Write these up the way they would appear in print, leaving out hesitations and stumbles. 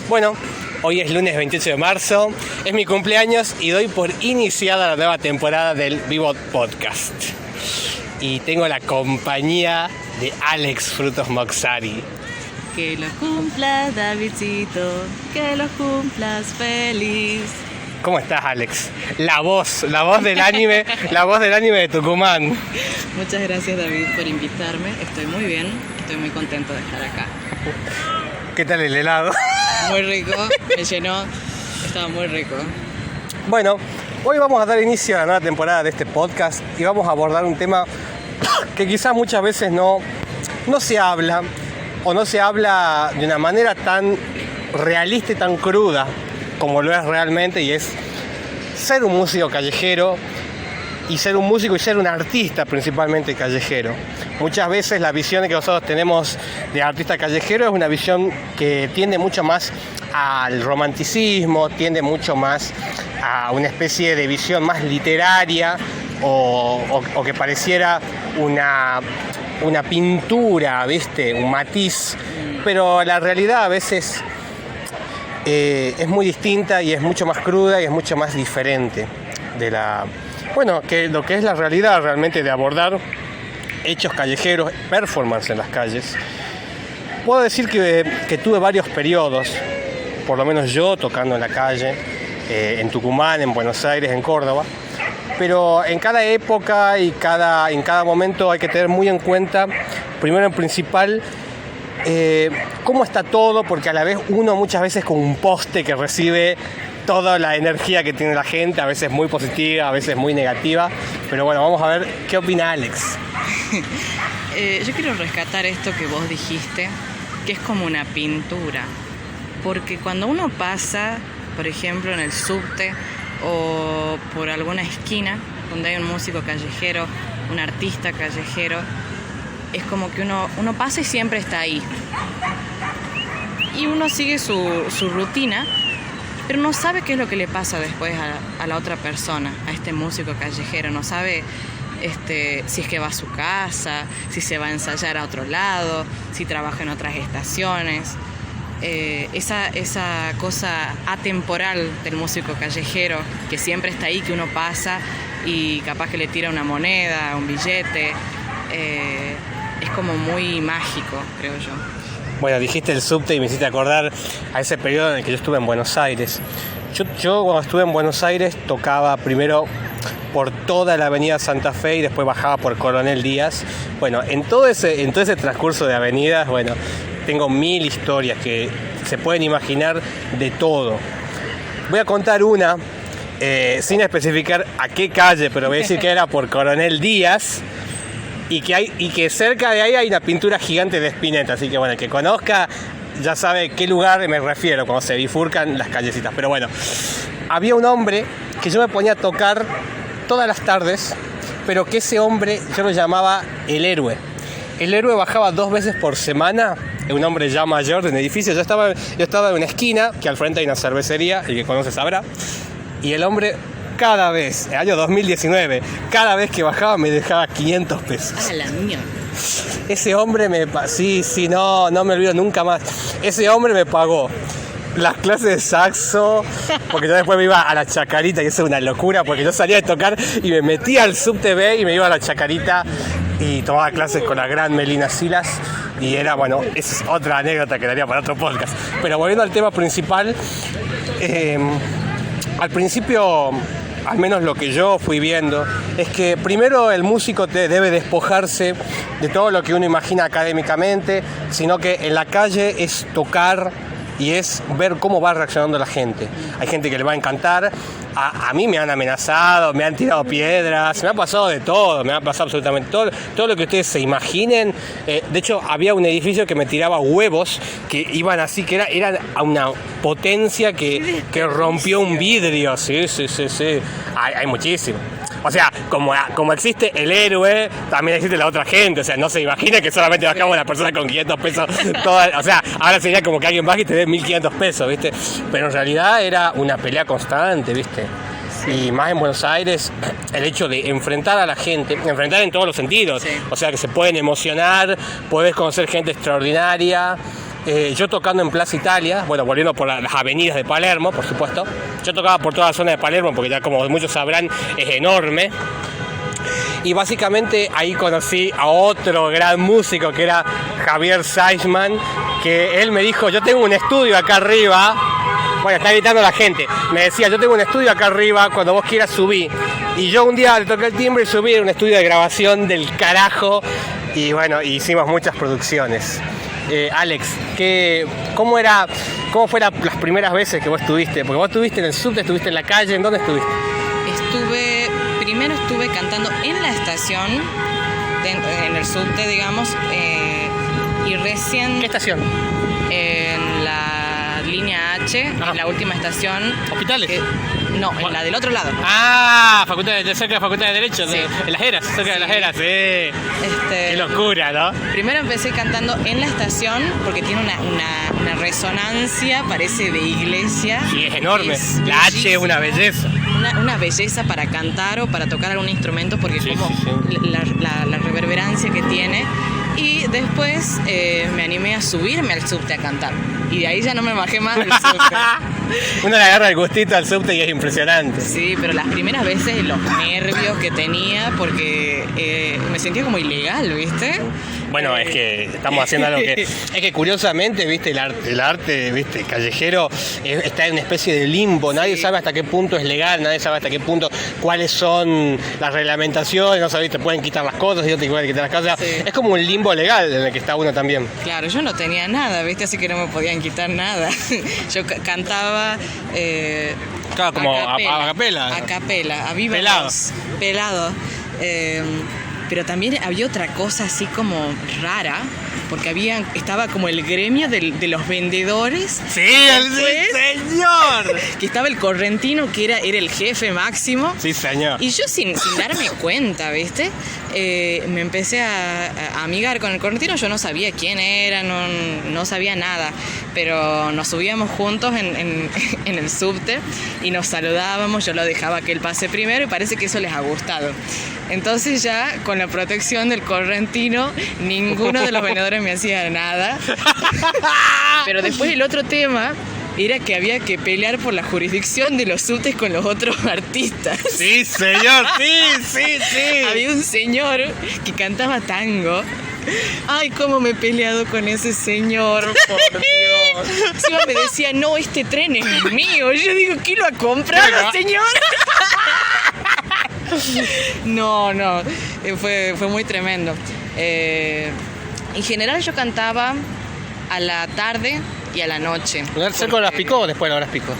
Bueno, hoy es lunes 28 de marzo, es mi cumpleaños y doy por iniciada la nueva temporada del Vivo Podcast. Y tengo la compañía de Alex Frutos Moxari. Que lo cumplas, Davidcito, que lo cumplas feliz. ¿Cómo estás, Alex? La voz del anime, la voz del anime de Tucumán. Muchas gracias, David, por invitarme. Estoy muy bien, estoy muy contento de estar acá. ¿Qué tal el helado? Muy rico, me llenó, estaba muy rico. Bueno, hoy vamos a dar inicio a la nueva temporada de este podcast y vamos a abordar un tema que quizás muchas veces no se habla o no se habla de una manera tan realista y tan cruda como lo es realmente, y es ser un músico callejero y ser un músico y ser un artista principalmente callejero. Muchas veces la visión que nosotros tenemos de artista callejero es una visión que tiende mucho más al romanticismo, tiende mucho más a una especie de visión más literaria o que pareciera una pintura, ¿viste? Un matiz, pero la realidad a veces es muy distinta y es mucho más cruda y es mucho más diferente de que lo que es la realidad realmente de abordar hechos callejeros, performance en las calles. Puedo decir que tuve varios periodos, por lo menos yo tocando en la calle, en Tucumán, en Buenos Aires, en Córdoba, pero en cada época y en cada momento hay que tener muy en cuenta, primero en principal, cómo está todo, porque a la vez uno muchas veces con un poste que recibe toda la energía que tiene la gente, a veces muy positiva, a veces muy negativa, pero bueno, vamos a ver qué opina Alex. Yo quiero rescatar esto que vos dijiste, que es como una pintura, porque cuando uno pasa, por ejemplo, en el subte o por alguna esquina donde hay un músico callejero, un artista callejero, es como que uno pasa y siempre está ahí. Y uno sigue su rutina, pero no sabe qué es lo que le pasa después a la otra persona, a este músico callejero. No sabe si es que va a su casa, si se va a ensayar a otro lado, si trabaja en otras estaciones. Esa cosa atemporal del músico callejero, que siempre está ahí, que uno pasa y capaz que le tira una moneda, un billete. Es como muy mágico, creo yo. Bueno, dijiste el subte y me hiciste acordar a ese periodo en el que yo estuve en Buenos Aires. Yo cuando estuve en Buenos Aires tocaba primero por toda la avenida Santa Fe y después bajaba por Coronel Díaz. Bueno, en todo ese transcurso de avenidas, bueno, tengo 1000 historias que se pueden imaginar de todo. Voy a contar una, sin especificar a qué calle, pero voy a decir que era por Coronel Díaz. Y que cerca de ahí hay una pintura gigante de Spinetta, así que bueno, el que conozca ya sabe qué lugar me refiero cuando se bifurcan las callecitas. Pero bueno, había un hombre que yo me ponía a tocar todas las tardes, pero que ese hombre yo lo llamaba el héroe. El héroe bajaba 2 veces por semana, un hombre ya mayor de un edificio. Yo estaba en una esquina, que al frente hay una cervecería, el que conoce sabrá, y el hombre cada vez, el año 2019, cada vez que bajaba me dejaba 500 pesos. ¡A la mía! Ese hombre no me olvido nunca más. Ese hombre me pagó las clases de saxo, porque yo después me iba a la Chacarita, y eso es una locura, porque yo salía de tocar y me metía al Subte B y me iba a la Chacarita y tomaba clases con la gran Melina Silas. Y era, bueno, esa es otra anécdota que daría para otro podcast. Pero volviendo al tema principal, al principio, al menos lo que yo fui viendo, es que primero el músico debe despojarse de todo lo que uno imagina académicamente, sino que en la calle es tocar y es ver cómo va reaccionando la gente. Hay gente que le va a encantar. A mí me han amenazado, me han tirado piedras, me ha pasado de todo, me ha pasado absolutamente todo lo que ustedes se imaginen. De hecho, había un edificio que me tiraba huevos que iban así, que eran a una potencia que rompió un vidrio. Sí. Hay muchísimo. O sea, como existe el héroe, también existe la otra gente. O sea, no se imagina que solamente bajamos una persona con 500 pesos. O sea, ahora sería como que alguien baje y te dé 1500 pesos, ¿viste? Pero en realidad era una pelea constante, ¿viste? Y más en Buenos Aires, el hecho de enfrentar a la gente, enfrentar en todos los sentidos. Sí. O sea, que se pueden emocionar, podés conocer gente extraordinaria, yo tocando en Plaza Italia, bueno, volviendo por las avenidas de Palermo, por supuesto. Yo tocaba por toda la zona de Palermo, porque ya como muchos sabrán, es enorme. Y básicamente ahí conocí a otro gran músico que era Javier Seisman, que él me dijo, yo tengo un estudio acá arriba. Bueno, está gritando la gente. Me decía, yo tengo un estudio acá arriba, cuando vos quieras subí. Y yo un día le toqué el timbre y subí a un estudio de grabación del carajo. Y bueno, hicimos muchas producciones. Alex, ¿cómo fueron las primeras veces que vos estuviste? Porque vos estuviste en el subte, estuviste en la calle, ¿en dónde estuviste? Primero estuve cantando en la estación, en el subte, digamos, y recién... ¿Qué estación? En la línea H, en la última estación. ¿Hospitales? No, en la del otro lado. Cerca de la Facultad de Derecho, sí. En Las Heras, cerca de Las Heras, sí. Qué locura, ¿no? Primero empecé cantando en la estación porque tiene una resonancia, parece de iglesia. Sí, es enorme. La H es una belleza. Una belleza para cantar o para tocar algún instrumento porque sí. La reverberancia que tiene. Y después me animé a subirme al subte a cantar. Y de ahí ya no me bajé más del subte. Uno le agarra el gustito al subte y es impresionante. Sí, pero las primeras veces los nervios que tenía porque me sentía como ilegal, ¿viste? Bueno, es que estamos haciendo algo que... Es que curiosamente, ¿viste? El arte, ¿viste? Callejero está en una especie de limbo. Nadie sabe hasta qué punto es legal, nadie sabe hasta qué punto cuáles son las reglamentaciones, no sabes, te pueden quitar las cosas y no te pueden quitar las cosas. Sí. Es como un limbo legal en el que está uno también. Claro, yo no tenía nada, ¿viste? Así que no me podían quitar nada. Yo cantaba... claro, como a capela. A capela, a viva voz. Pelado. Pero también había otra cosa así como rara, porque estaba como el gremio de los vendedores. ¡Sí, el señor! Que estaba el correntino, que era el jefe máximo. Sí, señor. Y yo sin darme cuenta, ¿viste? Me empecé a amigar con el correntino. Yo no sabía quién era, no sabía nada. Pero nos subíamos juntos en el subte y nos saludábamos. Yo lo dejaba que él pase primero y parece que eso les ha gustado. Entonces ya con la protección del correntino, ninguno de los vendedores me hacía nada. Pero después el otro tema era que había que pelear por la jurisdicción de los subtes con los otros artistas. Sí, señor, sí. Había un señor que cantaba tango. Ay, cómo me he peleado con ese señor, por Dios. Encima me decía, no, este tren es mío. Yo digo, ¿quién lo ha comprado, señor? No, fue muy tremendo. En general yo cantaba a la tarde y a la noche. ¿Cerca de horas pico o después de horas pico?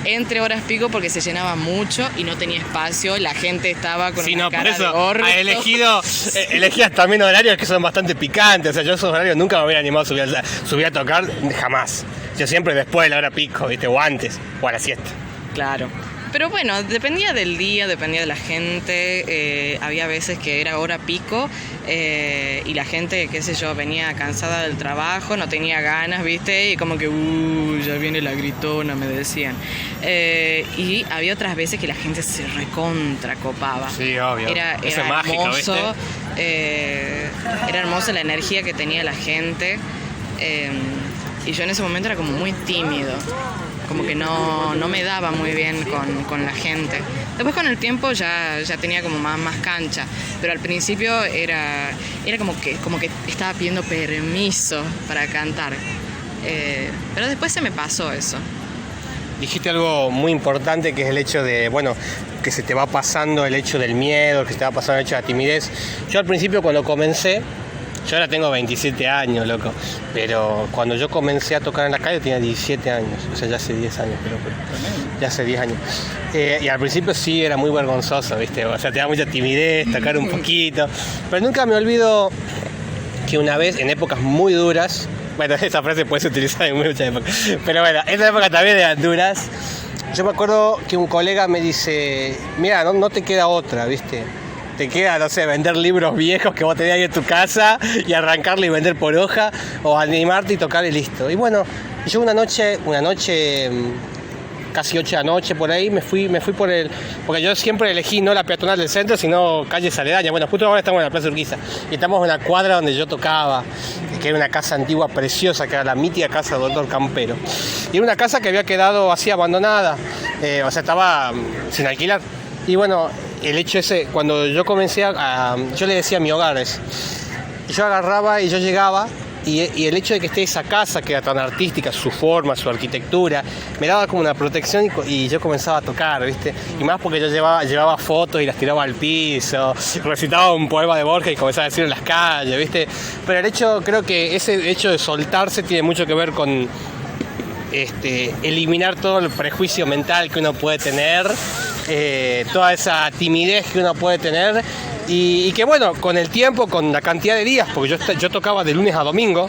Entre horas pico porque se llenaba mucho y no tenía espacio, la gente estaba con una cara de orto. Elegías también horarios que son bastante picantes, o sea, yo esos horarios nunca me hubiera animado a subir a tocar, jamás. Yo siempre después de la hora pico, ¿viste? O antes, o a la siesta. Claro. Pero bueno, dependía del día, dependía de la gente. Había veces que era hora pico y la gente, qué sé yo, venía cansada del trabajo, no tenía ganas, ¿viste? Y como que, ya viene la gritona, me decían. Y había otras veces que la gente se recontra copaba. Sí, obvio. Era hermoso, mágico, ¿viste? Era hermosa la energía que tenía la gente. Y yo en ese momento era como muy tímido. Como que no me daba muy bien con la gente. Después con el tiempo ya tenía como más cancha, pero al principio era como que estaba pidiendo permiso para cantar. Pero después se me pasó eso. Dijiste algo muy importante que es el hecho de, que se te va pasando el hecho del miedo, que se te va pasando el hecho de la timidez. Yo al principio cuando comencé, yo ahora tengo 27 años, loco, pero cuando yo comencé a tocar en la calle tenía 17 años, o sea, ya hace 10 años, pero ya hace 10 años. Y al principio sí era muy vergonzoso, ¿viste? O sea, te da mucha timidez, tocar un poquito, pero nunca me olvido que una vez, en épocas muy duras, esa frase puede ser utilizada en muchas épocas, pero esa época también eran duras, yo me acuerdo que un colega me dice, mira, no te queda otra, ¿viste? Te queda, no sé, vender libros viejos que vos tenés ahí en tu casa y arrancarle y vender por hoja, o animarte y tocar y listo. Y bueno, yo una noche casi 8 de la noche por ahí, me fui por porque yo siempre elegí no la peatonal del centro, sino calles aledañas. Bueno, justo ahora estamos en la Plaza Urquiza y estamos en una cuadra donde yo tocaba, que era una casa antigua preciosa, que era la mítica casa del Dr. Campero. Y era una casa que había quedado así abandonada, o sea, estaba sin alquilar. Y bueno, el hecho ese, cuando yo comencé yo le decía mi hogar, yo agarraba y yo llegaba. Y el hecho de que esté esa casa, que era tan artística, su forma, su arquitectura, me daba como una protección y yo comenzaba a tocar, ¿viste? Y más porque yo llevaba fotos y las tiraba al piso, recitaba un poema de Borges y comenzaba a decir en las calles, ¿viste? Pero creo que ese hecho de soltarse tiene mucho que ver con eliminar todo el prejuicio mental que uno puede tener, toda esa timidez que uno puede tener. Y que bueno, con el tiempo, con la cantidad de días, porque yo tocaba de lunes a domingo,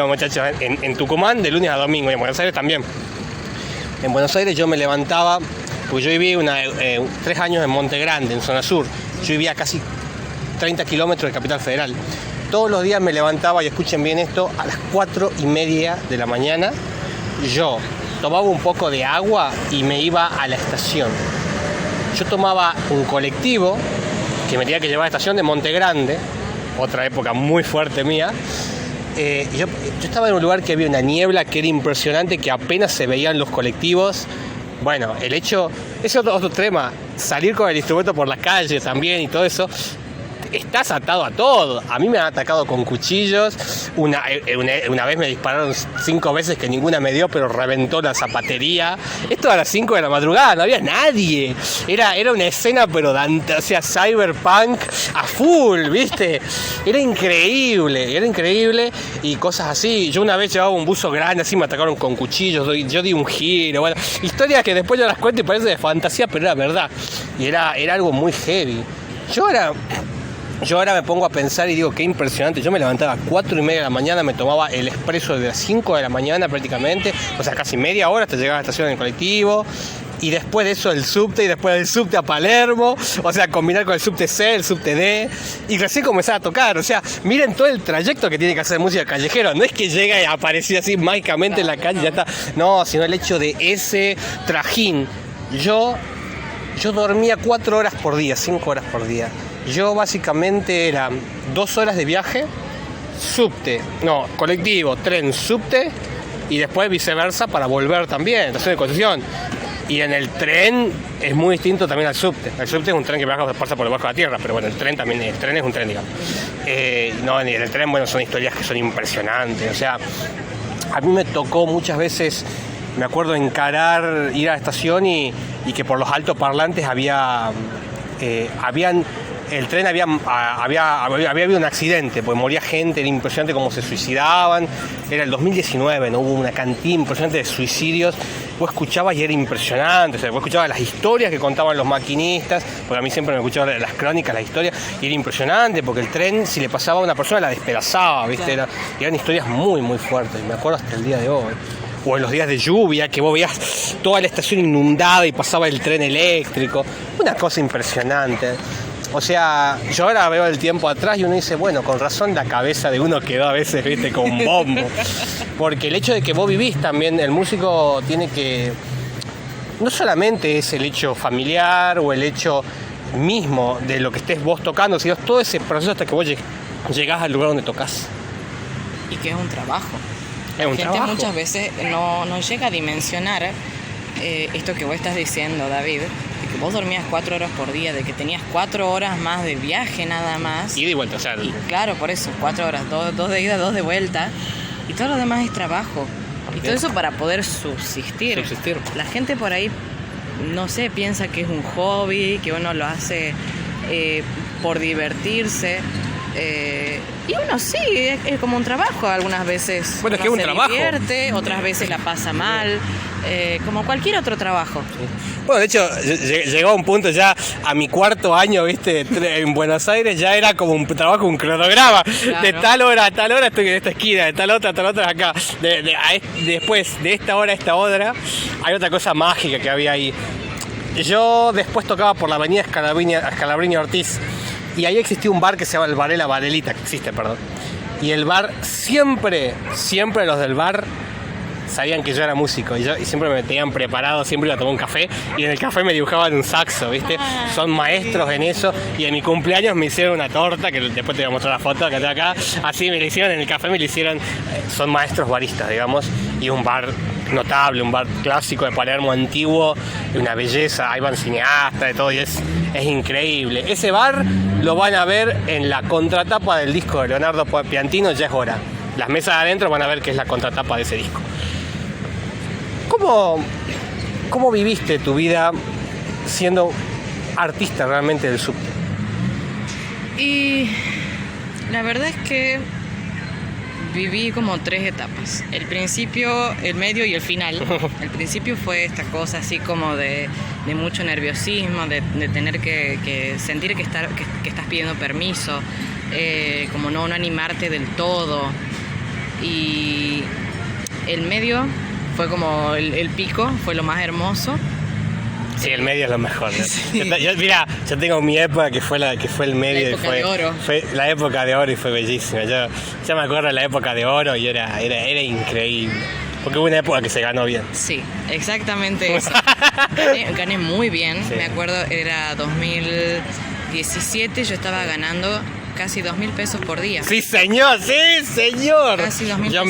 muchachos, en Tucumán de lunes a domingo, y en Buenos Aires también. En Buenos Aires yo me levantaba, porque yo viví 3 años en Monte Grande, en zona sur. Yo vivía a casi 30 kilómetros de Capital Federal. Todos los días me levantaba, y escuchen bien esto, a las 4:30 de la mañana. Yo tomaba un poco de agua y me iba a la estación. Yo tomaba un colectivo que me tenía que llevar a la estación de Monte Grande, otra época muy fuerte mía. Yo estaba en un lugar que había una niebla que era impresionante, que apenas se veían los colectivos. Bueno, ese es otro tema, salir con el instrumento por la calle también y todo eso. Estás atado a todo. A mí me han atacado con cuchillos. Una vez me dispararon 5 veces que ninguna me dio, pero reventó la zapatería. Esto a las 5 de la madrugada, no había nadie. Era una escena, pero o sea, cyberpunk a full, ¿viste? Era increíble y cosas así. Yo una vez llevaba un buzo grande, así me atacaron con cuchillos, yo di un giro. Bueno, historias que después yo las cuento y parece de fantasía, pero era verdad. Y era algo muy heavy. Yo ahora me pongo a pensar y digo, qué impresionante. Yo me levantaba a 4:30 de la mañana, me tomaba el expreso de las 5 de la mañana prácticamente, o sea, casi media hora hasta llegar a la estación en colectivo. Y después de eso el subte, y después del subte a Palermo, o sea, combinar con el subte C, el subte D, y recién comenzar a tocar. O sea, miren todo el trayecto que tiene que hacer música callejera. No es que llega y aparecía así mágicamente en la calle y ya está. No, sino el hecho de ese trajín. Yo dormía 4 horas por día, 5 horas por día. Yo básicamente era 2 horas de viaje, colectivo, tren, subte, y después viceversa para volver también, estación de Concepción. Y en el tren es muy distinto también al subte. El subte es un tren que pasa por debajo de la tierra, pero bueno, el tren es un tren, digamos. En el tren, bueno, son historias que son impresionantes. O sea, a mí me tocó muchas veces, me acuerdo, ir a la estación y que por los altoparlantes el tren había habido un accidente, porque moría gente, era impresionante cómo se suicidaban. Era el 2019, ¿no? Hubo una cantidad impresionante de suicidios. Vos escuchabas y era impresionante, o sea, vos escuchabas las historias que contaban los maquinistas, porque a mí siempre me escuchaban las crónicas, las historias, y era impresionante, porque el tren, si le pasaba a una persona, la despedazaba, ¿viste? Eran historias muy, muy fuertes, me acuerdo hasta el día de hoy. O en los días de lluvia, que vos veías toda la estación inundada y pasaba el tren eléctrico. Una cosa impresionante. O sea, yo ahora veo el tiempo atrás y uno dice, bueno, con razón la cabeza de uno quedó a veces, ¿viste? Con bombo. Porque el hecho de que vos vivís también, el músico tiene que... No solamente es el hecho familiar o el hecho mismo de lo que estés vos tocando, sino todo ese proceso hasta que vos llegás al lugar donde tocas. Y que es un trabajo. Es un La gente trabajo. muchas veces no llega a dimensionar esto que vos estás diciendo, David, de que vos dormías 4 horas por día, de que tenías 4 horas más de viaje nada más. Y de vuelta, o sea... Y claro, por eso, 4 horas, 2 de ida, 2 de vuelta. Y todo lo demás es trabajo. Y todo eso para poder subsistir. La gente por ahí, no sé, piensa que es un hobby, que uno lo hace por divertirse. Y uno sí, es como un trabajo algunas veces. Bueno, es que es un trabajo. Se divierte, otras veces la pasa mal, como cualquier otro trabajo. Bueno, de hecho, llegó a un punto ya a mi 4º año, ¿viste? En Buenos Aires ya era como un trabajo, un cronograma. Claro. De tal hora a tal hora estoy en esta esquina, de tal otra a tal otra acá. Después, de esta hora a esta hora, hay otra cosa mágica que había ahí. Yo después tocaba por la avenida Scalabrini Ortiz. Y ahí existía un bar que se llama el Varela Varelita, que existe, perdón. Y el bar, siempre los del bar sabían que yo era músico y siempre me tenían preparado, siempre iba a tomar un café y en el café me dibujaban un saxo, ¿viste? Son maestros en eso y en mi cumpleaños me hicieron una torta, que después te voy a mostrar la foto que tengo acá, así me la hicieron en el café, me la hicieron, son maestros baristas, digamos, y un bar notable, un bar clásico de Palermo antiguo, de una belleza, ahí van cineastas, de todo, y es increíble. Ese bar lo van a ver en la contratapa del disco de Leonardo Piantino, Ya es hora. Las mesas de adentro van a ver que es la contratapa de ese disco. ¿Cómo viviste tu vida siendo artista realmente del subte? Y la verdad es que viví como 3 etapas. El principio, el medio y el final. El principio fue esta cosa así como de mucho nerviosismo, de tener que sentir que estás pidiendo permiso, como no animarte del todo. Y el medio fue como el pico, fue lo más hermoso. Sí, el medio es lo mejor, ¿no? Sí. Yo tengo mi época que fue el medio, la época de oro. Fue la época de oro y fue bellísima. Yo me acuerdo de la época de oro y era increíble. Porque hubo una época que se ganó bien. Sí, exactamente eso. Gané muy bien, sí. Me acuerdo, era 2017, yo estaba ganando casi 2.000 pesos por día. Sí, señor, sí, señor. Casi 2.000 pesos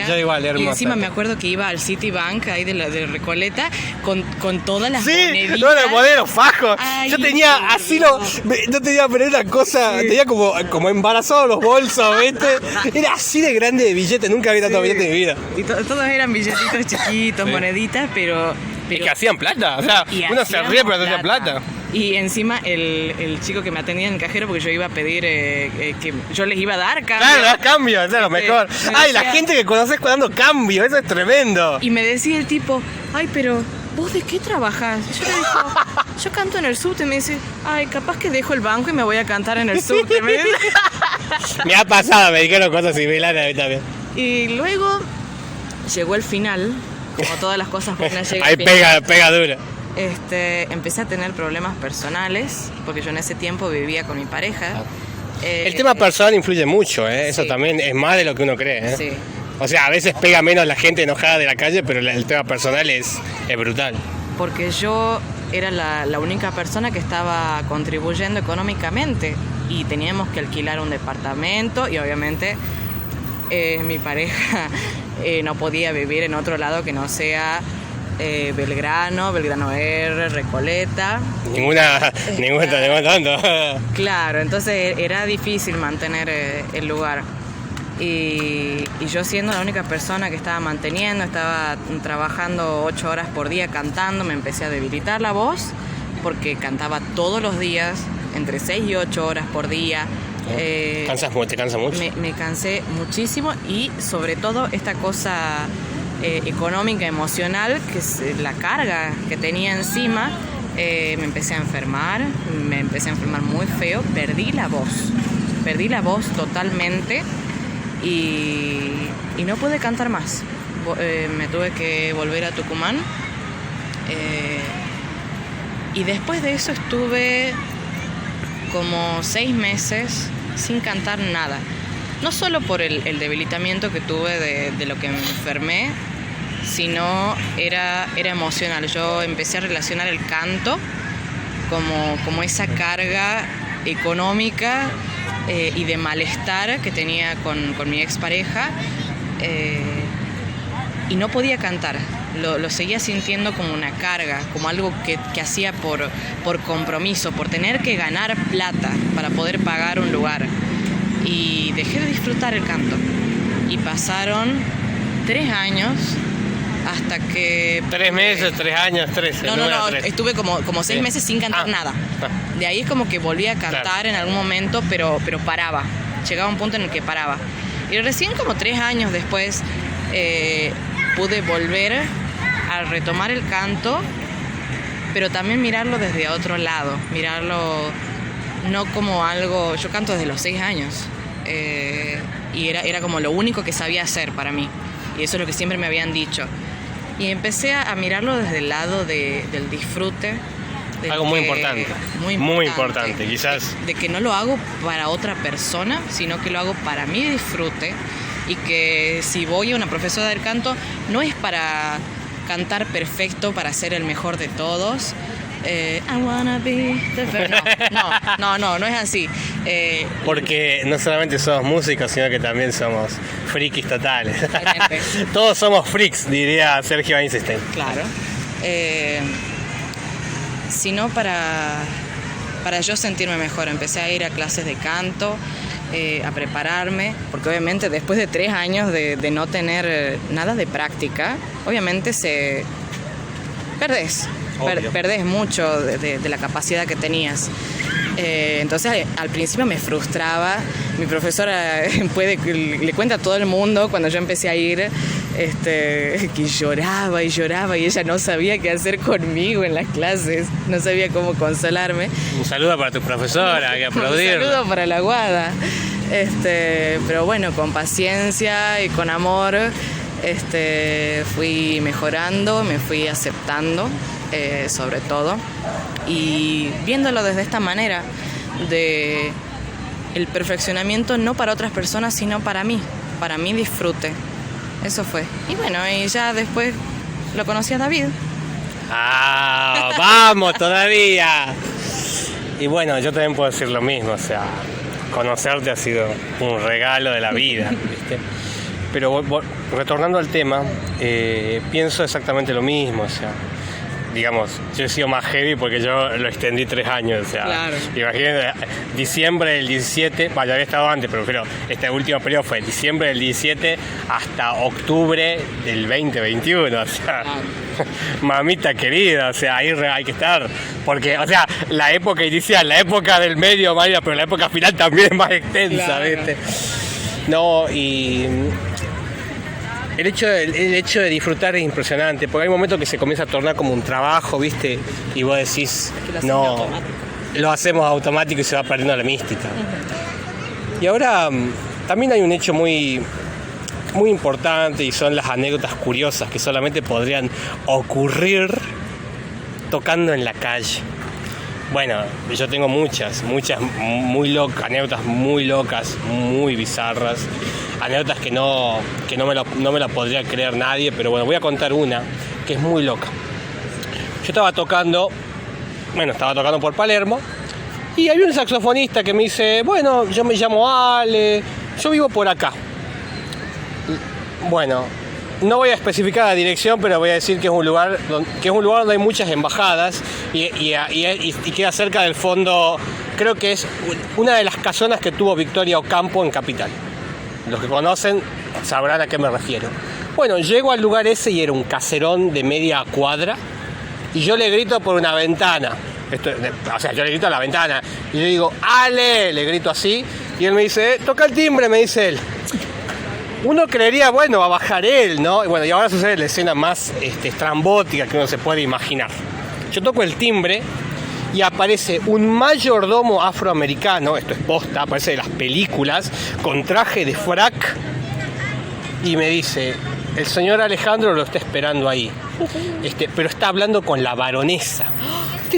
yo igual, hermoso. Y encima me acuerdo que iba al Citibank ahí de Recoleta con todas las moneditas. Sí, todos los monedas, fajos. Ay, yo tenía así no tenía, pero era una cosa, sí. Tenía como embarazados los bolsos, ¿viste? Era así de grande de billete, nunca había tanto billete en mi vida. Y todos eran billetitos chiquitos, sí. Moneditas, pero y que hacían plata, o sea, uno se ríe pero hacía plata. Y encima el chico que me atendía en el cajero, porque yo iba a pedir que yo les iba a dar cambio. Claro, dar cambio, eso es lo mejor. Ay, la gente que conoces dando cambio, eso es tremendo. Y me decía el tipo, ay, pero ¿vos de qué trabajás? Yo le digo, yo canto en el subte. Y me dice, ay, capaz que dejo el banco y me voy a cantar en el subte. Me ha pasado, me dijeron cosas similares a mí también. Y luego llegó el final, como todas las cosas buenas llegan. Ahí pega duro. Empecé a tener problemas personales, porque yo en ese tiempo vivía con mi pareja. El tema personal influye mucho, eso sí. También es más de lo que uno cree. Sí. O sea, a veces pega menos la gente enojada de la calle, pero el tema personal es brutal. Porque yo era la única persona que estaba contribuyendo económicamente y teníamos que alquilar un departamento y obviamente mi pareja no podía vivir en otro lado que no sea Belgrano R, Recoleta. Ninguna tanto. Claro, entonces era difícil mantener el lugar. Y yo siendo la única persona que estaba manteniendo, estaba trabajando 8 horas por día cantando, me empecé a debilitar la voz porque cantaba todos los días, entre 6 y 8 horas por día. ¿Te cansa mucho? Me cansé muchísimo y sobre todo esta cosa económica, emocional, que es la carga que tenía encima. Me empecé a enfermar muy feo, perdí la voz totalmente y no pude cantar más. Me tuve que volver a Tucumán y después de eso estuve como 6 meses sin cantar nada. No solo por el debilitamiento que tuve de lo que me enfermé, sino era emocional. Yo empecé a relacionar el canto como esa carga económica y de malestar que tenía con mi expareja, y no podía cantar. Lo seguía sintiendo como una carga, como algo que hacía por compromiso, por tener que ganar plata para poder pagar un lugar. Y dejé de disfrutar el canto. Y pasaron 3 años hasta que... 3 meses, 3 años, 3. No, estuve como 6 meses sin cantar nada. De ahí es como que volví a cantar en algún momento, pero paraba. Llegaba un punto en el que paraba. Y recién como 3 años después pude volver a retomar el canto, pero también mirarlo desde otro lado. Mirarlo no como algo... Yo canto desde los 6 años. Y era como lo único que sabía hacer para mí. Y eso es lo que siempre me habían dicho. Y empecé a mirarlo desde el lado del disfrute. Algo muy importante. Muy importante, quizás. De que no lo hago para otra persona, sino que lo hago para mi disfrute. y que si voy a una profesora del canto no es para cantar perfecto, para ser el mejor de todos. I wanna be the first. No es así. Porque no solamente somos músicos, sino que también somos frikis totales. Todos somos freaks, diría Sergio Einstein. Claro. Sino para yo sentirme mejor. Empecé a ir a clases de canto, a prepararme, porque obviamente después de 3 años de no tener nada de práctica, obviamente perdés mucho de la capacidad que tenías. Entonces al principio me frustraba. Mi profesora le cuenta a todo el mundo cuando yo empecé a ir que lloraba y ella no sabía qué hacer conmigo en las clases, no sabía cómo consolarme. Un saludo para tu profesora, hay que aplaudir. Un saludo para la Guada. Pero bueno, con paciencia y con amor fui mejorando, me fui aceptando, sobre todo, y viéndolo desde esta manera de el perfeccionamiento no para otras personas sino para mí disfrute. Eso fue. Y bueno, y ya después lo conocí a David. ¡Ah! ¡Vamos todavía! Y bueno, yo también puedo decir lo mismo, o sea, conocerte ha sido un regalo de la vida, ¿viste? Pero retornando al tema, pienso exactamente lo mismo, o sea, digamos, yo he sido más heavy porque yo lo extendí 3 años, o sea, claro. Imagínate, diciembre del 17, ya había estado antes, pero este último periodo fue diciembre del 17 hasta octubre del 2021, o sea, claro. Mamita querida, o sea, ahí hay que estar, porque, o sea, la época inicial, la época del medio, pero la época final también es más extensa, claro. ¿Viste? No, y el hecho de disfrutar es impresionante, porque hay momentos que se comienza a tornar como un trabajo, ¿viste? Y vos decís, no, lo hacemos automático y se va perdiendo la mística. Uh-huh. Y ahora también hay un hecho muy, muy importante y son las anécdotas curiosas que solamente podrían ocurrir tocando en la calle. Bueno, yo tengo muchas muy locas, anécdotas muy locas, muy bizarras, anécdotas que no me la podría creer nadie, pero bueno, voy a contar una que es muy loca. Yo estaba tocando por Palermo y había un saxofonista que me dice, bueno, yo me llamo Ale, yo vivo por acá. Bueno, no voy a especificar la dirección, pero voy a decir que es un lugar donde hay muchas embajadas y queda cerca del fondo. Creo que es una de las casonas que tuvo Victoria Ocampo en Capital. Los que conocen sabrán a qué me refiero. Bueno, llego al lugar ese y era un caserón de media cuadra y yo le grito por una ventana. Yo le grito a la ventana y le digo, Ale, le grito así y él me dice, toca el timbre, me dice él. Uno creería, bueno, va a bajar él, ¿no? Y bueno, y ahora sucede la escena más estrambótica que uno se puede imaginar. Yo toco el timbre y aparece un mayordomo afroamericano, esto es posta, aparece de las películas, con traje de frac, y me dice, el señor Alejandro lo está esperando ahí, pero está hablando con la baronesa. La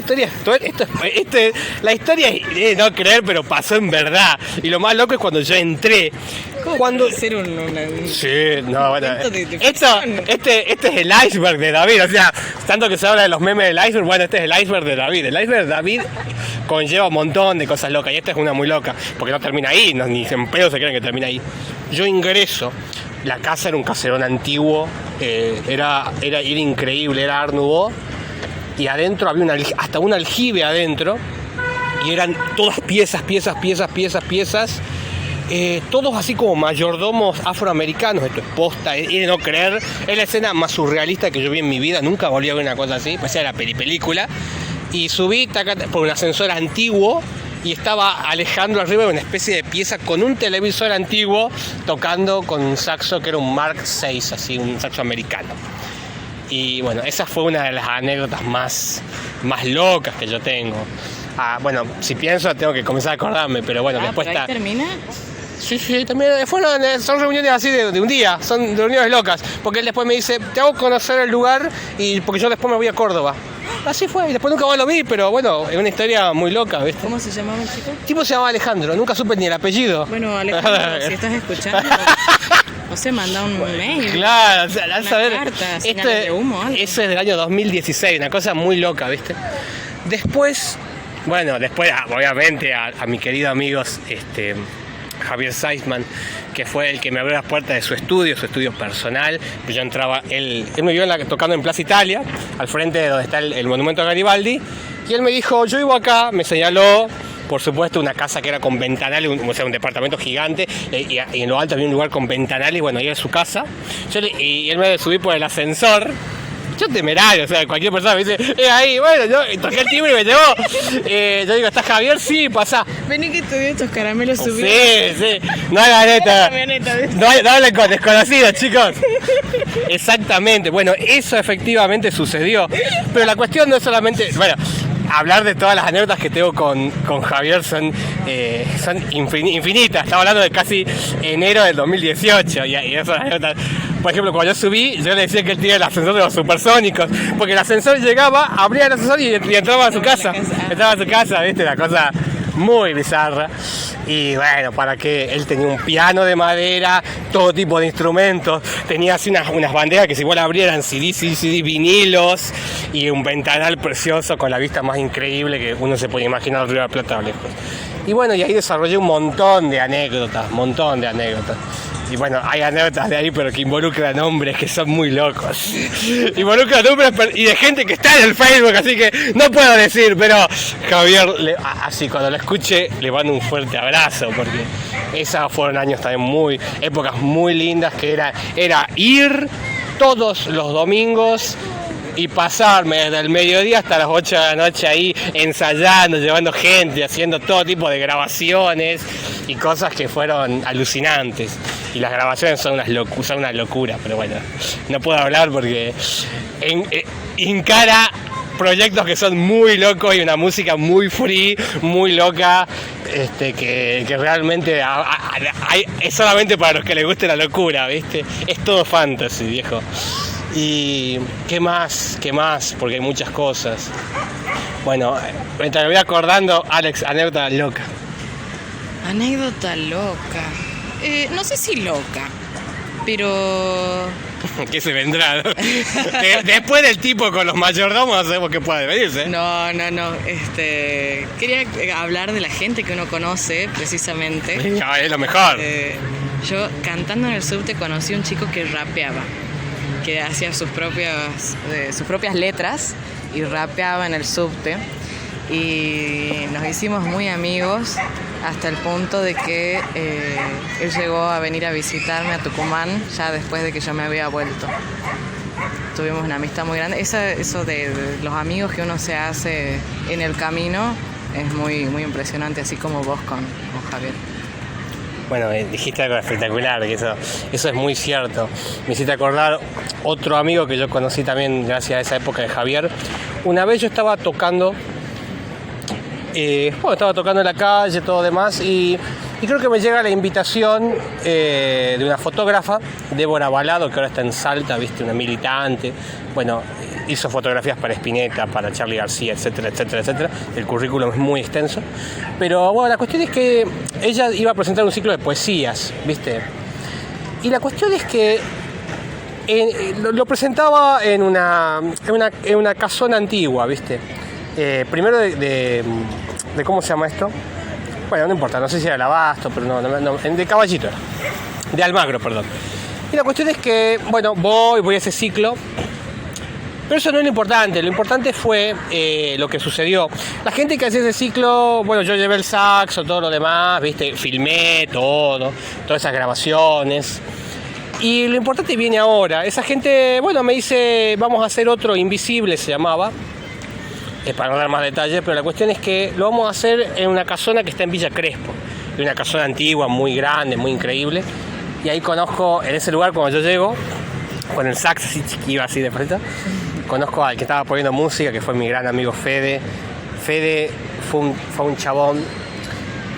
historia es no creer, pero pasó en verdad. Y lo más loco es cuando yo entré. ¿Cómo ser Sí, no, bueno. Este es el iceberg de David. O sea, tanto que se habla de los memes del iceberg, bueno, este es el iceberg de David. El iceberg de David conlleva un montón de cosas locas. Y esta es una muy loca, porque no termina ahí, ni en pedo se creen que termina ahí. Yo ingreso. La casa era un caserón antiguo, era increíble, era Art Nouveau. Y adentro había hasta un aljibe adentro y eran todas piezas, todos así como mayordomos afroamericanos. Esto es posta, es de no creer, es la escena más surrealista que yo vi en mi vida, nunca volví a ver una cosa así, parecía la película. Y subí por un ascensor antiguo y estaba Alejandro arriba de una especie de pieza con un televisor antiguo tocando con un saxo que era un Mark VI, así, un saxo americano. Y bueno, esa fue una de las anécdotas más locas que yo tengo. Bueno, si pienso tengo que comenzar a acordarme, pero bueno, después está. ¿Termina? Sí, también son reuniones así de un día, son reuniones locas, porque él después me dice, te hago conocer el lugar y porque yo después me voy a Córdoba. Así fue, y después nunca más lo vi, pero bueno, es una historia muy loca, ¿viste? ¿Cómo se llamaba el chico? El tipo se llamaba Alejandro, nunca supe ni el apellido. Bueno, Alejandro, si estás escuchando, O sea, manda un mail. Claro, o sea, una a ver, carta, señales de humo, algo. eso es del año 2016, una cosa muy loca, ¿viste? Después, obviamente a mi querido amigo Javier Seisman, que fue el que me abrió las puertas de su estudio personal. Pues yo entraba, él me vio tocando en Plaza Italia, al frente de donde está el monumento a Garibaldi, y él me dijo, yo vivo acá, me señaló, por supuesto, una casa que era con ventanales, un departamento gigante, y en lo alto había un lugar con ventanales, bueno, ahí era su casa. Y él me subí por el ascensor. Yo temerario, o sea, cualquier persona me dice, ahí, bueno, yo toqué el timbre y me llevó. Yo digo, ¿estás Javier? Sí, pasá. Vení que te doy estos caramelos subidos. Sí, no hagan esto. No hablen con desconocidos, chicos. Exactamente, bueno, eso efectivamente sucedió. Pero la cuestión no es solamente, bueno, hablar de todas las anécdotas que tengo con Javier son infinitas. Estamos hablando de casi enero del 2018 y esas anécdotas. Por ejemplo, cuando yo subí, yo le decía que él tenía el ascensor de los supersónicos, porque el ascensor llegaba, abría el ascensor y entraba a su casa. Entraba a su casa, ¿viste? Una cosa muy bizarra. Y bueno, para que él tenía un piano de madera, todo tipo de instrumentos, tenía así unas bandejas que si igual abrieran CD, vinilos, y un ventanal precioso con la vista más increíble que uno se puede imaginar arriba de Plata lejos. Y bueno, y ahí desarrollé un montón de anécdotas. Y bueno, hay anécdotas de ahí, pero que involucran hombres que son muy locos. Involucran hombres y de gente que está en el Facebook, así que no puedo decir, pero Javier, así cuando lo escuche, le mando un fuerte abrazo, porque esas fueron años también épocas muy lindas, que era ir todos los domingos y pasarme desde el mediodía hasta las 8 de la noche ahí ensayando, llevando gente, haciendo todo tipo de grabaciones y cosas que fueron alucinantes. Y las grabaciones son una locura, pero bueno, no puedo hablar porque encara proyectos que son muy locos y una música muy free, muy loca, que realmente es solamente para los que les guste la locura, ¿viste? Es todo fantasy, viejo. Y ¿qué más? Porque hay muchas cosas. Bueno, mientras me voy acordando, Alex, anécdota loca. Anécdota loca. No sé si loca, pero... ¿Qué se vendrá? Después del tipo con los mayordomos no sabemos qué puede venirse. No. Quería hablar de la gente que uno conoce, precisamente. No, es lo mejor. Yo, cantando en el subte, conocí a un chico que rapeaba, que hacía sus propias letras y rapeaba en el subte. Y nos hicimos muy amigos hasta el punto de que él llegó a venir a visitarme a Tucumán ya después de que yo me había vuelto. Tuvimos una amistad muy grande. Eso de los amigos que uno se hace en el camino es muy, muy impresionante, así como vos con Javier. Bueno, dijiste algo espectacular, que eso es muy cierto. Me hiciste acordar otro amigo que yo conocí también gracias a esa época de Javier. Una vez yo estaba tocando en la calle, todo demás, y creo que me llega la invitación de una fotógrafa, Débora Balado, que ahora está en Salta, viste, una militante. Bueno, hizo fotografías para Spinetta, para Charly García, etcétera. El currículum es muy extenso. Pero bueno, la cuestión es que ella iba a presentar un ciclo de poesías, viste. Y la cuestión es que lo presentaba en una casona antigua, viste. Primero de ¿cómo se llama esto? Bueno, no importa, no sé si era el Abasto, pero no, de Caballito, de Almagro, perdón. Y la cuestión es que, bueno, voy a ese ciclo, pero eso no es lo importante fue lo que sucedió. La gente que hacía ese ciclo, bueno, yo llevé el saxo, todo lo demás, viste, filmé todas esas grabaciones. Y lo importante viene ahora. Esa gente, bueno, me dice, vamos a hacer otro Invisible, se llamaba. Para no dar más detalles, pero la cuestión es que lo vamos a hacer en una casona que está en Villa Crespo. Una casona antigua, muy grande, muy increíble. Y ahí conozco, en ese lugar cuando yo llego, con el sax así chiquillo, así de frente, conozco al que estaba poniendo música, que fue mi gran amigo Fede. Fede fue un chabón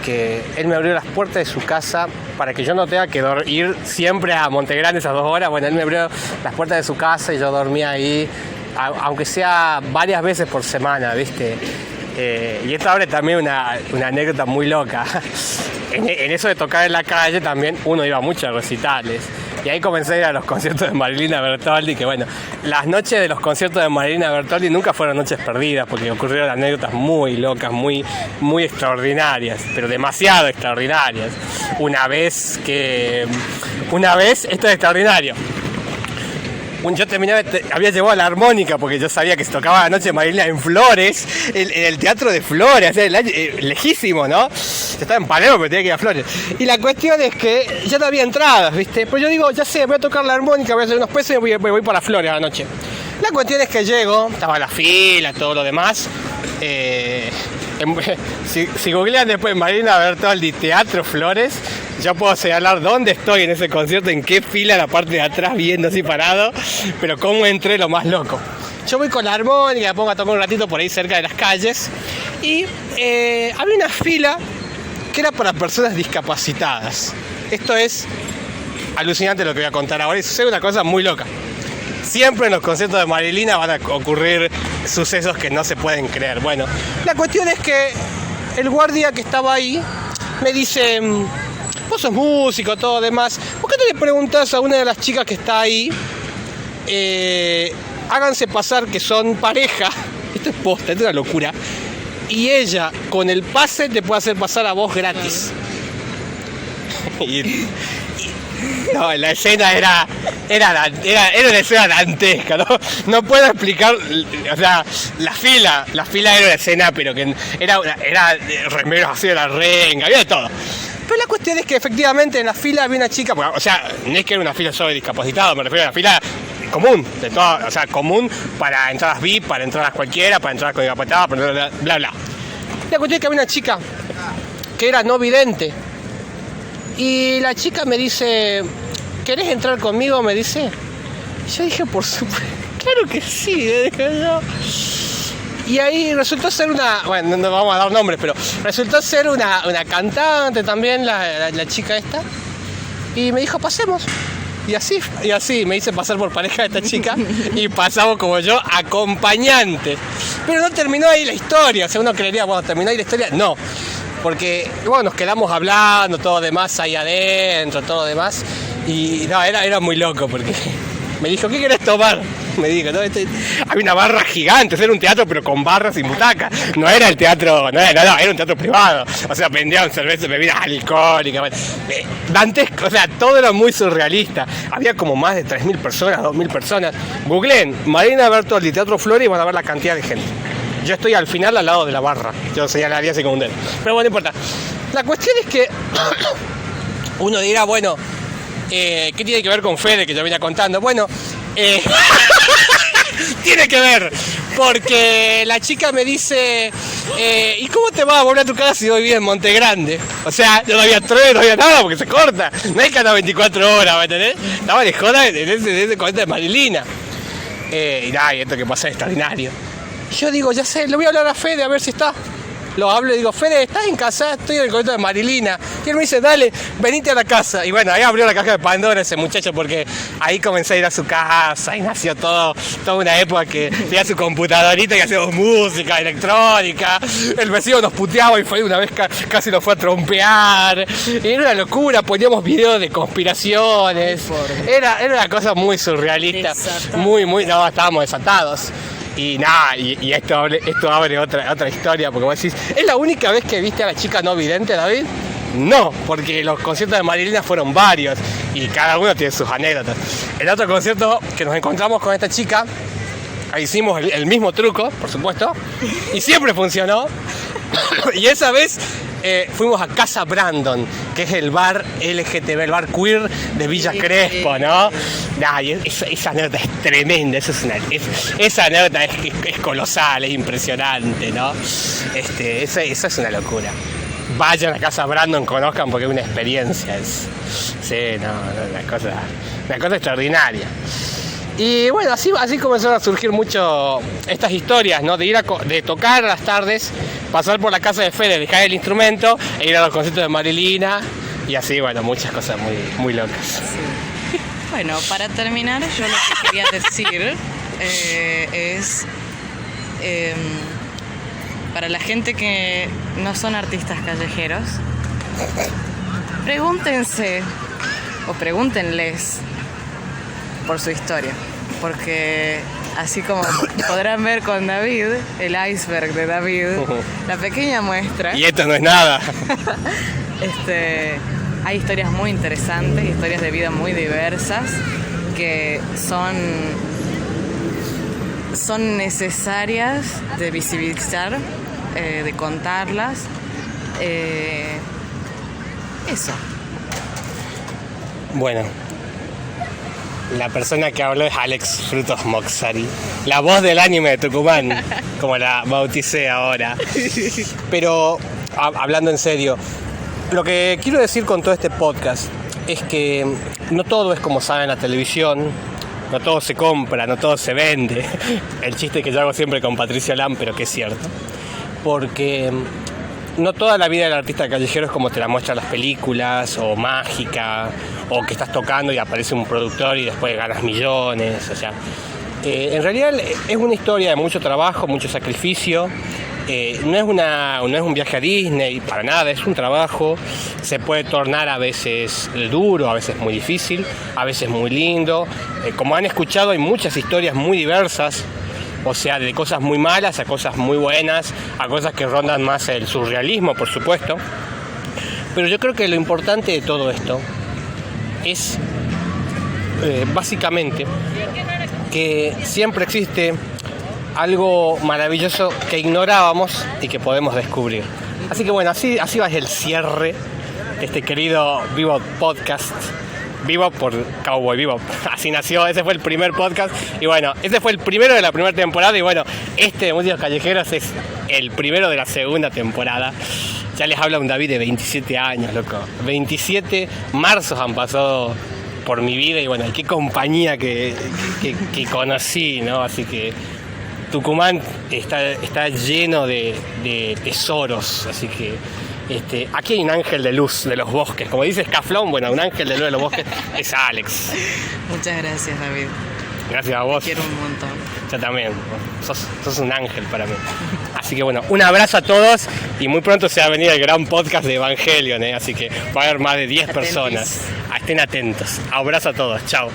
que él me abrió las puertas de su casa para que yo no tenga que ir siempre a Montegrande esas 2 horas. Bueno, él me abrió las puertas de su casa y yo dormía ahí, aunque sea varias veces por semana, ¿viste? Y esto abre también una anécdota muy loca. En eso de tocar en la calle también uno iba mucho a recitales. Y ahí comencé a ir a los conciertos de Marilina Bertoldi, que bueno, las noches de los conciertos de Marilina Bertoldi nunca fueron noches perdidas, porque ocurrieron anécdotas muy locas, muy extraordinarias, pero demasiado extraordinarias. Una vez, esto es extraordinario. Yo había llevado la armónica porque yo sabía que se tocaba la noche de Marilina en Flores, en el Teatro de Flores, o sea, lejísimo, ¿no? Yo estaba en Palermo, pero tenía que ir a Flores. Y la cuestión es que ya no había entradas, ¿viste? Pues yo digo, ya sé, voy a tocar la armónica, voy a hacer unos pesos y voy para Flores a la noche. La cuestión es que llego, estaba la fila, todo lo demás. Si googlean después Marilina Bertoldi Teatro Flores, yo puedo señalar dónde estoy en ese concierto, en qué fila, en la parte de atrás, viendo así parado, pero cómo entré, lo más loco. Yo voy con la armónica, me pongo a tocar un ratito por ahí cerca de las calles, y había una fila que era para personas discapacitadas. Esto es alucinante lo que voy a contar ahora, y sucede una cosa muy loca. Siempre en los conciertos de Marilina van a ocurrir sucesos que no se pueden creer. Bueno, la cuestión es que el guardia que estaba ahí me dice: vos sos músico, todo demás, ¿por qué no le preguntás a una de las chicas que está ahí? Háganse pasar que son pareja. Esto es posta, esto es una locura. Y ella, con el pase, te puede hacer pasar a vos gratis. No, la escena era una escena dantesca, ¿no? No puedo explicar, o sea, la fila era una escena, pero que era remeros así de la renga, había de todo. Pero la cuestión es que efectivamente en la fila había una chica, o sea, no es que era una fila solo de discapacitados, me refiero a una fila común, de todo, o sea, común para entradas VIP, para entradas cualquiera, para entradas con discapacitados, para bla, bla. La cuestión es que había una chica que era no vidente. Y la chica me dice: ¿querés entrar conmigo? Me dice. Y yo dije, por supuesto, claro que sí, dije yo. Y ahí resultó ser bueno, no vamos a dar nombres, pero resultó ser una cantante también, la chica esta. Y me dijo, pasemos. Y así me hice pasar por pareja de esta chica y pasamos como yo, acompañante. Pero no terminó ahí la historia, o sea, uno creería, bueno, terminó ahí la historia. No. Porque, bueno, nos quedamos hablando, todo demás ahí adentro, todo demás. Y no, era muy loco porque me dijo, ¿qué querés tomar? Me dijo, ¿no? Había una barra gigante, era un teatro pero con barras y butacas. No era el teatro, era un teatro privado. O sea, vendían cerveza, bebidas alcohólicas. Dantesco, o sea, todo era muy surrealista. Había como más de 3.000 personas, 2.000 personas. Googleen Marilina Bertoldi Teatro Flores y van a ver la cantidad de gente. Yo estoy al final al lado de la barra. Yo señalaría así como un dedo. Pero bueno, no importa. La cuestión es que uno dirá, bueno, ¿qué tiene que ver con Fede que yo venía contando? Bueno, tiene que ver. Porque la chica me dice, ¿y cómo te vas a volver a tu casa si hoy vives en Monte Grande? O sea, yo no había tren, no había nada porque se corta. No hay que andar 24 horas, ¿me entendés? Estaba de joda en ese concierto de Marilina. Y nada, y esto que pasa es extraordinario. Yo digo, ya sé, le voy a hablar a Fede a ver si está. Lo hablo y digo, Fede, ¿estás en casa? Estoy en el concierto de Marilina. Y él me dice, dale, venite a la casa. Y bueno, ahí abrió la caja de Pandora ese muchacho porque ahí comencé a ir a su casa y nació toda una época que tenía su computadorita y hacíamos música electrónica. El vecino nos puteaba y fue una vez casi nos fue a trompear. Y era una locura, poníamos videos de conspiraciones. Era una cosa muy surrealista. No, estábamos desatados. Y nada, y esto abre otra historia, porque vos decís, ¿es la única vez que viste a la chica no vidente, David? No, porque los conciertos de Marilina fueron varios y cada uno tiene sus anécdotas. El otro concierto que nos encontramos con esta chica, ahí hicimos el mismo truco, por supuesto, y siempre funcionó. Y esa vez fuimos a Casa Brandon, que es el bar LGTB, el bar queer de Villa Crespo, ¿no? Y esa anécdota es tremenda, esa anécdota es colosal, es impresionante, ¿no? Eso es una locura. Vayan a Casa Brandon, conozcan porque es una experiencia. Una cosa extraordinaria. Y bueno, así comenzaron a surgir mucho estas historias, ¿no? De tocar a las tardes, pasar por la casa de Fede, dejar el instrumento e ir a los conciertos de Marilina y así, bueno, muchas cosas muy, muy locas. Sí. Bueno, para terminar, yo lo que quería decir es para la gente que no son artistas callejeros, pregúntense o pregúntenles por su historia. Porque así como podrán ver con David, el iceberg de David, la pequeña muestra. Y esto no es nada. Hay historias muy interesantes, historias de vida muy diversas que son necesarias de visibilizar, de contarlas. Eso. Bueno, la persona que habló es Alex Frutos Moxari, la voz del anime de Tucumán, como la bauticé ahora. Pero, hablando en serio, lo que quiero decir con todo este podcast es que no todo es como sale en la televisión, no todo se compra, no todo se vende. El chiste que yo hago siempre con Patricio Lam, pero que es cierto. Porque no toda la vida del artista callejero es como te la muestran las películas, o mágica, o que estás tocando y aparece un productor y después ganas millones. O sea, en realidad es una historia de mucho trabajo, mucho sacrificio. No es un viaje a Disney, para nada, es un trabajo. Se puede tornar a veces duro, a veces muy difícil, a veces muy lindo. Como han escuchado, hay muchas historias muy diversas. O sea, de cosas muy malas a cosas muy buenas, a cosas que rondan más el surrealismo, por supuesto. Pero yo creo que lo importante de todo esto es, básicamente, que siempre existe algo maravilloso que ignorábamos y que podemos descubrir. Así que bueno, así va el cierre de este querido Bebop Podcast. Bebop por Cowboy Bebop. Así nació, ese fue el primer podcast. Y bueno, ese fue el primero de la primera temporada. Y bueno, este de Músicos Callejeros es el primero de la segunda temporada. Ya les habla un David de 27 años, loco. 27 marzos han pasado por mi vida. Y bueno, qué compañía que conocí, ¿no? Así que Tucumán está lleno de tesoros. Así que aquí hay un ángel de luz de los bosques. Como dice Scaflón, bueno, un ángel de luz de los bosques es Alex. Muchas gracias, David. Gracias a vos. Te quiero un montón. Yo también. Sos un ángel para mí. Así que bueno, un abrazo a todos y muy pronto se va a venir el gran podcast de Evangelion, Así que va a haber más de 10 personas. Estén atentos. Abrazo a todos. Chao.